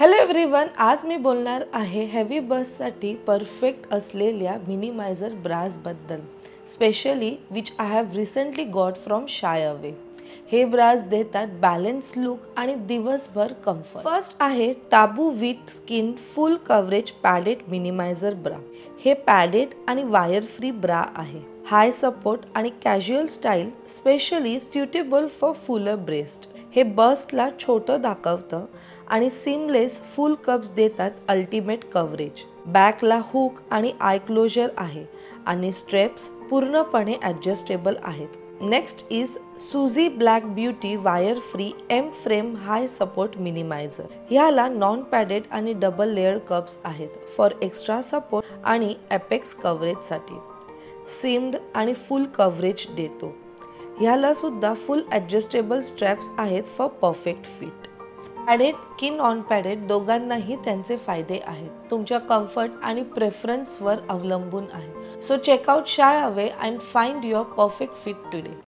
Hello everyone, आज मी बोलणार आहे हेवी बससाठी परफेक्ट असलेल्या मिनिमायझर ब्रास बद्दल, specially which I have recently got from Shyaway. हे ब्रास देतात बॅलन्स लुक आणि दिवसभर कम्फर्ट। फर्स्ट आहे टाबू with skin full coverage padded minimizer bra. हे पॅडेड आणि वायर फ्री ब्रा आहे। हाय सपोर्ट आणि casual style, specially suitable for fuller breast. हे बस्टला छोटं दाखवतं आणि सीमलेस फुल कप्स देतात अल्टिमेट कव्हरेज। बॅकला हुक आणि आय क्लोजर आहे आणि स्ट्रेप्स पूर्णपणे ॲडजस्टेबल आहेत। Next is Susie black beauty wire free M frame high support minimizer. ह्याला नॉन पॅडेड आणि डबल लेयर कप्स आहेत फॉर एक्स्ट्रा सपोर्ट आणि एपेक्स कव्हरेजसाठी। सीम्ड आणि फुल कव्हरेज देतो। ह्याला सुद्धा फुल ॲडजस्टेबल स्ट्रॅप्स आहेत फॉर परफेक्ट फिट। पॅडेड की नॉन पॅडेड दोघांनाही त्यांचे फायदे आहेत। तुमच्या कम्फर्ट आणि प्रेफरन्सवर अवलंबून आहे। So check out shy away and find your perfect fit today.